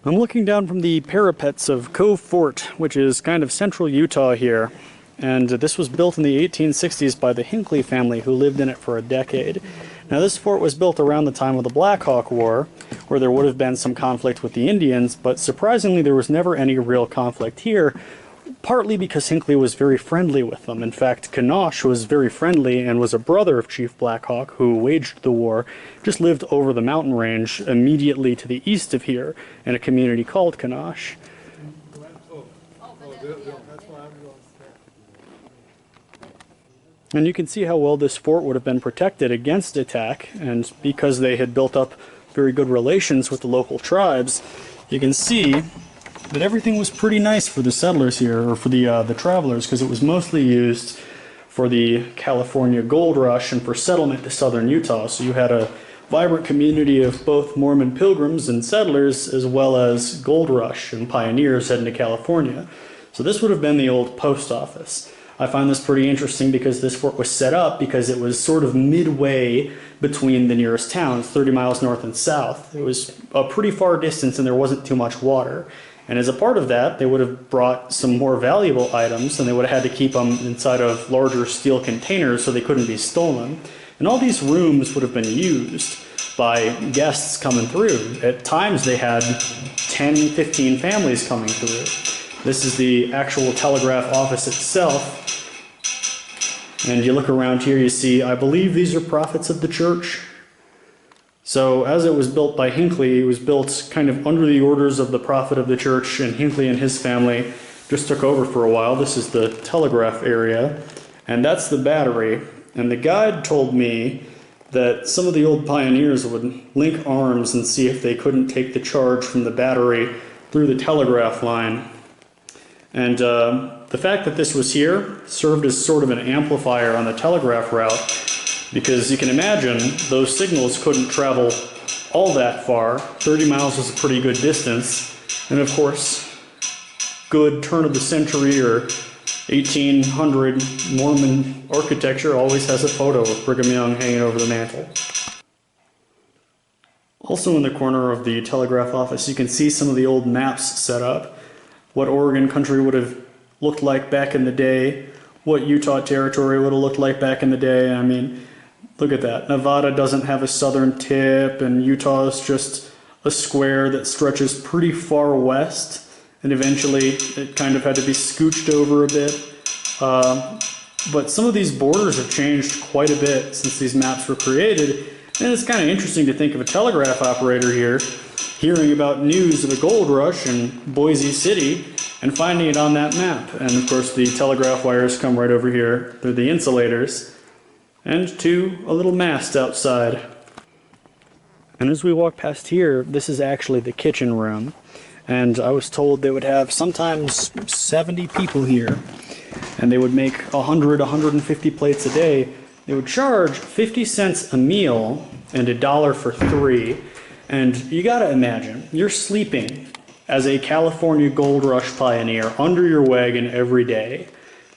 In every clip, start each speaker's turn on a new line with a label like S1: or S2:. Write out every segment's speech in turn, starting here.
S1: I'm looking down from the parapets of Cove Fort, which is kind of central Utah here. And this was built in the 1860s by the Hinckley family, who lived in it for a decade. Now this fort was built around the time of the Black Hawk War, where there would have been some conflict with the Indians, but surprisingly there was never any real conflict here, partly because Hinckley was very friendly with them. In fact, Kanosh was very friendly and was a brother of Chief Black Hawk, who waged the war, just lived over the mountain range immediately to the east of here in a community called Kanosh. And you can see how well this fort would have been protected against attack, and because they had built up very good relations with the local tribes, you can see that everything was pretty nice for the settlers here, or for the travelers, because it was mostly used for the California gold rush and for settlement to southern Utah. So you had a vibrant community of both Mormon pilgrims and settlers, as well as gold rush and pioneers heading to California. So this would have been the old post office. I find this pretty interesting because this fort was set up because it was sort of midway between the nearest towns, 30 miles north and south. It was a pretty far distance and there wasn't too much water. And as a part of that, they would have brought some more valuable items, and they would have had to keep them inside of larger steel containers so they couldn't be stolen. And all these rooms would have been used by guests coming through. At times they had 10, 15 families coming through. This is the actual telegraph office itself. And you look around here, you see, I believe these are prophets of the church. So as it was built by Hinckley, it was built kind of under the orders of the prophet of the church, and Hinckley and his family just took over for a while. This is the telegraph area, and that's the battery. And the guide told me that some of the old pioneers would link arms and see if they couldn't take the charge from the battery through the telegraph line. And the fact that this was here served as sort of an amplifier on the telegraph route, because you can imagine those signals couldn't travel all that far. 30 miles was a pretty good distance. And of course, good turn of the century or 1800 Mormon architecture always has a photo of Brigham Young hanging over the mantle. Also in the corner of the telegraph office, you can see some of the old maps set up. What Oregon country would have looked like back in the day, what Utah territory would have looked like back in the day. I mean, look at that. Nevada doesn't have a southern tip, and Utah is just a square that stretches pretty far west, and eventually it kind of had to be scooched over a bit. But some of these borders have changed quite a bit since these maps were created, and it's kind of interesting to think of a telegraph operator here hearing about news of the gold rush in Boise City and finding it on that map. And of course the telegraph wires come right over here through the insulators and to a little mast outside. And as we walk past here, this is actually the kitchen room, and I was told they would have sometimes 70 people here, and they would make 100, 150 plates a day. They would charge 50 cents a meal and $1 for 3. And you gotta imagine, you're sleeping as a California gold rush pioneer under your wagon every day,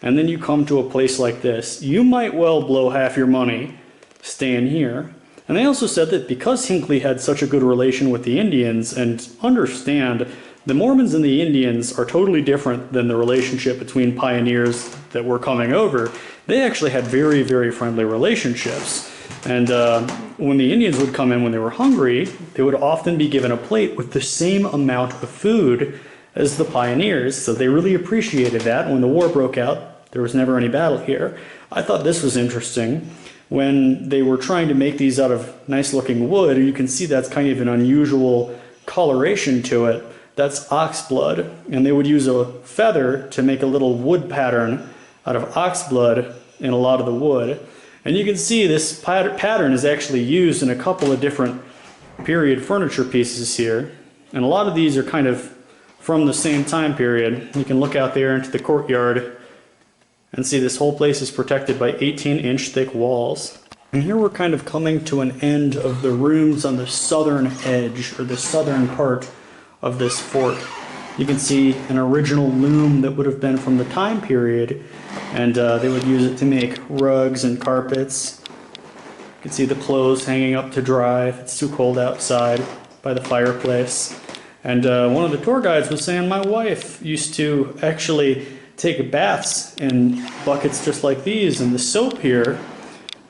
S1: and then you come to a place like this. You might well blow half your money staying here. And they also said that because Hinckley had such a good relation with the Indians, and understand, the Mormons and the Indians are totally different than the relationship between pioneers that were coming over. They actually had very, very friendly relationships. And when the Indians would come in when they were hungry, they would often be given a plate with the same amount of food as the pioneers, so they really appreciated that. When the war broke out, there was never any battle here. I thought this was interesting. When they were trying to make these out of nice looking wood, you can see that's kind of an unusual coloration to it. That's ox blood, and they would use a feather to make a little wood pattern out of ox blood in a lot of the wood. And you can see this pattern is actually used in a couple of different period furniture pieces here. And a lot of these are kind of from the same time period. You can look out there into the courtyard and see this whole place is protected by 18-inch thick walls. And here we're kind of coming to an end of the rooms on the southern edge, or the southern part of this fort. You can see an original loom that would have been from the time period, and they would use it to make rugs and carpets. You can see the clothes hanging up to dry if it's too cold outside by the fireplace. And one of the tour guides was saying my wife used to actually take baths in buckets just like these, and the soap here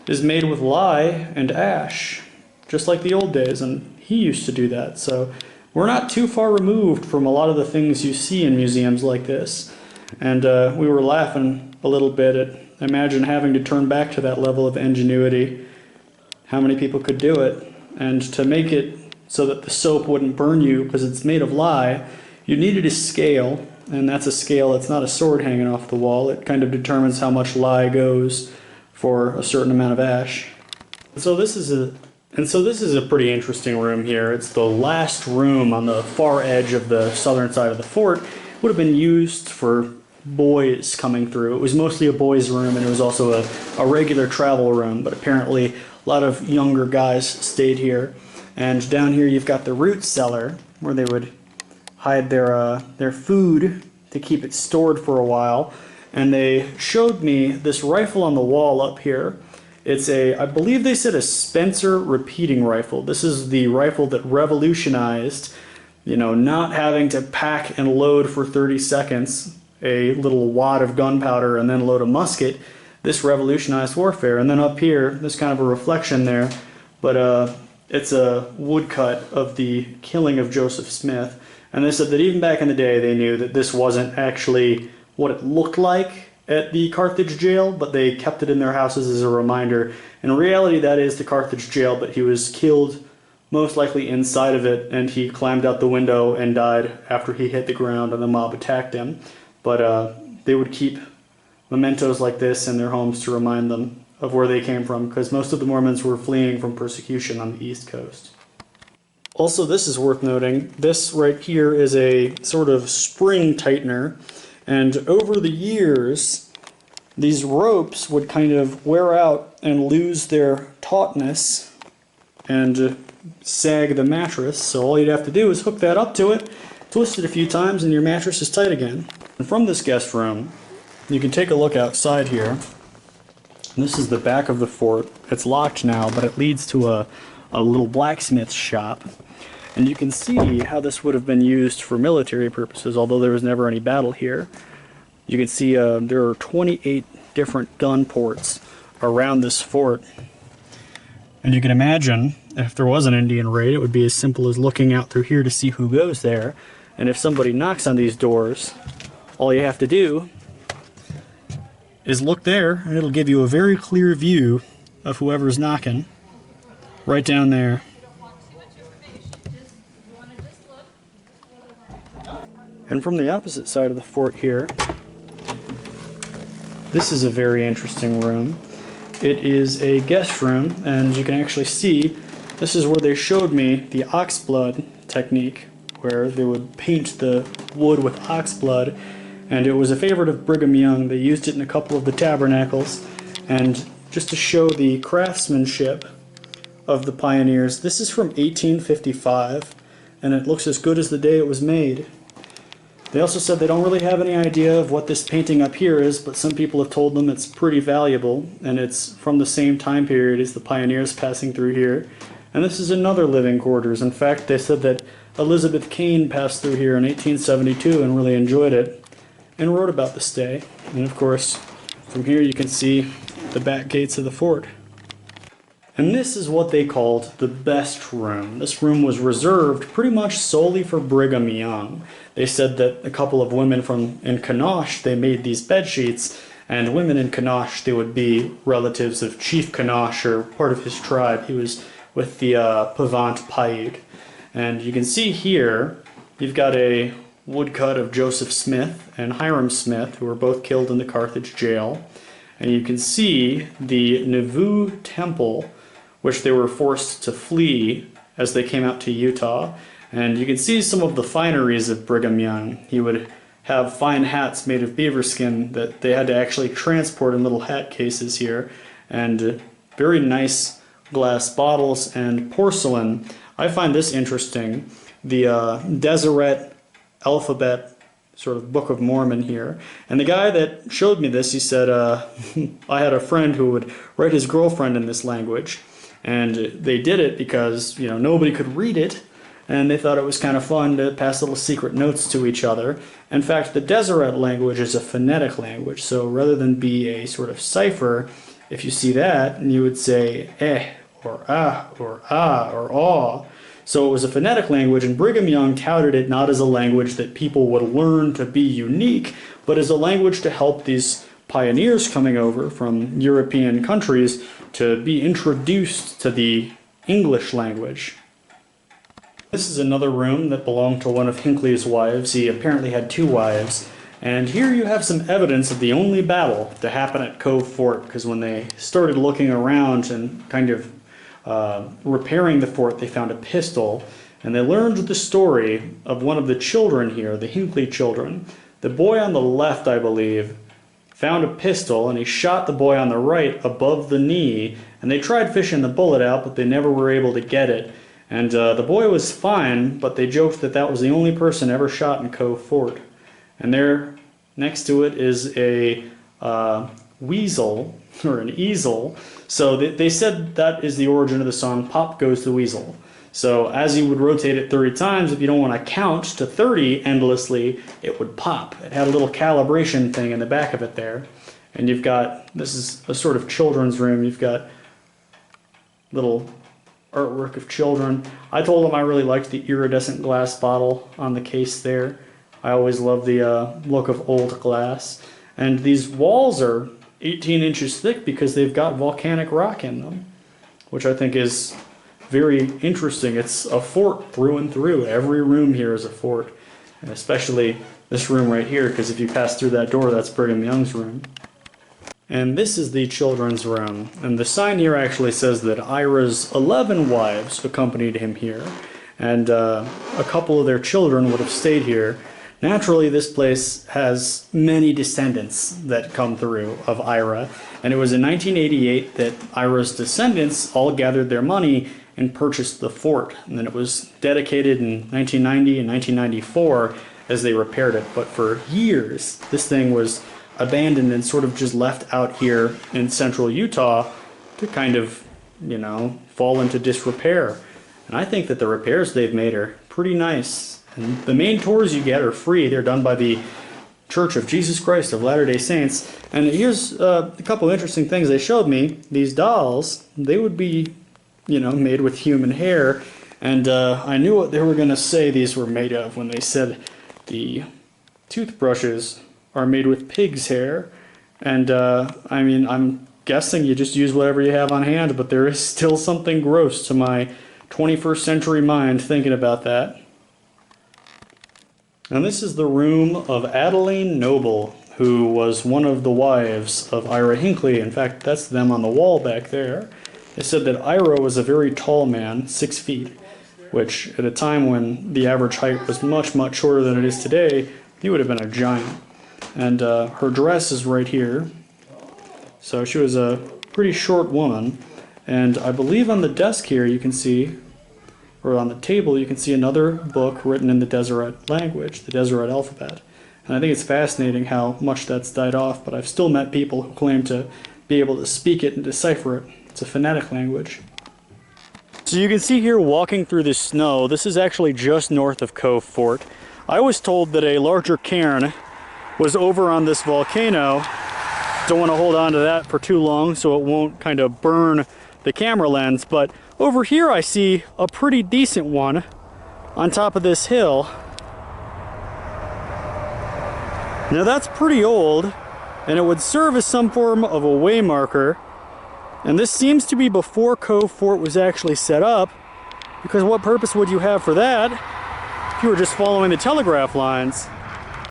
S1: is made with lye and ash, just like the old days, and he used to do that. So we're not too far removed from a lot of the things you see in museums like this. And we were laughing a little bit at, imagine having to turn back to that level of ingenuity. How many people could do it? And to make it so that the soap wouldn't burn you because it's made of lye, you needed a scale, and that's a scale, it's not a sword hanging off the wall. It kind of determines how much lye goes for a certain amount of ash. So this is a pretty interesting room here. It's the last room on the far edge of the southern side of the fort. It would have been used for boys coming through. It was mostly a boys' room, and it was also a regular travel room, but apparently a lot of younger guys stayed here. And down here you've got the root cellar, where they would hide their food to keep it stored for a while. And they showed me this rifle on the wall up here. It's I believe they said a Spencer repeating rifle. This is the rifle that revolutionized, not having to pack and load for 30 seconds a little wad of gunpowder and then load a musket. This revolutionized warfare. And then up here, there's kind of a reflection there, but it's a woodcut of the killing of Joseph Smith. And they said that even back in the day, they knew that this wasn't actually what it looked like at the Carthage jail, but they kept it in their houses as a reminder. In reality, that is the Carthage jail, but he was killed most likely inside of it, and he climbed out the window and died after he hit the ground and the mob attacked him. But they would keep mementos like this in their homes to remind them of where they came from, because most of the Mormons were fleeing from persecution on the East Coast. Also, this is worth noting. This right here is a sort of spring tightener, and over the years, these ropes would kind of wear out and lose their tautness and sag the mattress. So all you'd have to do is hook that up to it, twist it a few times, and your mattress is tight again. And from this guest room, you can take a look outside here. This is the back of the fort. It's locked now, but it leads to a little blacksmith shop. And you can see how this would have been used for military purposes, although there was never any battle here. You can see there are 28 different gun ports around this fort. And you can imagine, if there was an Indian raid, it would be as simple as looking out through here to see who goes there. And if somebody knocks on these doors, all you have to do is look there, and it'll give you a very clear view of whoever's knocking right down there. And from the opposite side of the fort here, this is a very interesting room. It is a guest room, and you can actually see this is where they showed me the oxblood technique, where they would paint the wood with oxblood, and it was a favorite of Brigham Young. They used it in a couple of the tabernacles, and just to show the craftsmanship of the pioneers, this is from 1855, and it looks as good as the day it was made. They also said they don't really have any idea of what this painting up here is, but some people have told them it's pretty valuable, and it's from the same time period as the pioneers passing through here. And this is another living quarters. In fact, they said that Elizabeth Kane passed through here in 1872 and really enjoyed it, and wrote about the stay. And of course, from here you can see the back gates of the fort. And this is what they called the best room. This room was reserved pretty much solely for Brigham Young. They said that a couple of women in Kanosh, they made these bed sheets, and women in Kanosh, they would be relatives of Chief Kanosh, or part of his tribe. He was with the Pavant Paiute. And you can see here, you've got a woodcut of Joseph Smith and Hiram Smith, who were both killed in the Carthage jail. And you can see the Nauvoo Temple, which they were forced to flee as they came out to Utah. And you can see some of the fineries of Brigham Young. He would have fine hats made of beaver skin that they had to actually transport in little hat cases here, and very nice glass bottles and porcelain. I find this interesting. The Deseret alphabet sort of Book of Mormon here. And the guy that showed me this, he said, I had a friend who would write his girlfriend in this language. And they did it because, nobody could read it. and they thought it was kind of fun to pass little secret notes to each other. In fact, the Deseret language is a phonetic language, so rather than be a sort of cipher, if you see that, you would say or ah or aw. So it was a phonetic language, and Brigham Young touted it not as a language that people would learn to be unique, but as a language to help these pioneers coming over from European countries to be introduced to the English language. This is another room that belonged to one of Hinckley's wives. He apparently had 2 wives. And here you have some evidence of the only battle to happen at Cove Fort, because when they started looking around and kind of repairing the fort, they found a pistol, and they learned the story of one of the children here, the Hinckley children. The boy on the left, I believe, found a pistol, and he shot the boy on the right above the knee, and they tried fishing the bullet out, but they never were able to get it. And the boy was fine, but they joked that that was the only person ever shot in Cove Fort. And there, next to it, is a weasel, or an easel. So they said that is the origin of the song, Pop Goes the Weasel. So as you would rotate it 30 times, if you don't want to count to 30 endlessly, it would pop. It had a little calibration thing in the back of it there. And you've got, this is a sort of children's room, you've got little artwork of children. I told them I really liked the iridescent glass bottle on the case there. I always love the look of old glass. And these walls are 18 inches thick because they've got volcanic rock in them, which I think is very interesting. It's a fort through and through. Every room here is a fort, and especially this room right here, because if you pass through that door, that's Brigham Young's room. And this is the children's room, and the sign here actually says that Ira's 11 wives accompanied him here, and a couple of their children would have stayed here. Naturally, this place has many descendants that come through of Ira, and it was in 1988 that Ira's descendants all gathered their money and purchased the fort, and then it was dedicated in 1990 and 1994 as they repaired it. But for years, this thing was abandoned and sort of just left out here in central Utah to kind of, you know, fall into disrepair. And I think that the repairs they've made are pretty nice. And the main tours you get are free. They're done by the Church of Jesus Christ of Latter-day Saints. And here's a couple interesting things they showed me. These dolls, they would be, you know, made with human hair. And I knew what they were going to say these were made of when they said the toothbrushes are made with pig's hair. And I mean, I'm guessing you just use whatever you have on hand, but there is still something gross to my 21st century mind thinking about that. And this is the room of Adeline Noble, who was one of the wives of Ira Hinckley. In fact, that's them on the wall back there. They said that Ira was a very tall man, 6 feet, which at a time when the average height was much, much shorter than it is today, he would have been a giant. And her dress is right here. So she was a pretty short woman. And I believe on the desk here you can see, or on the table, you can see another book written in the Deseret language, the Deseret alphabet. And I think it's fascinating how much that's died off, but I've still met people who claim to be able to speak it and decipher it. It's a phonetic language. So you can see here walking through the snow, this is actually just north of Cove Fort. I was told that a larger cairn was over on this volcano. Don't want to hold on to that for too long so it won't kind of burn the camera lens, but over here I see a pretty decent one on top of this hill. Now that's pretty old, and it would serve as some form of a way marker. And this seems to be before Cove Fort was actually set up, because what purpose would you have for that if you were just following the telegraph lines?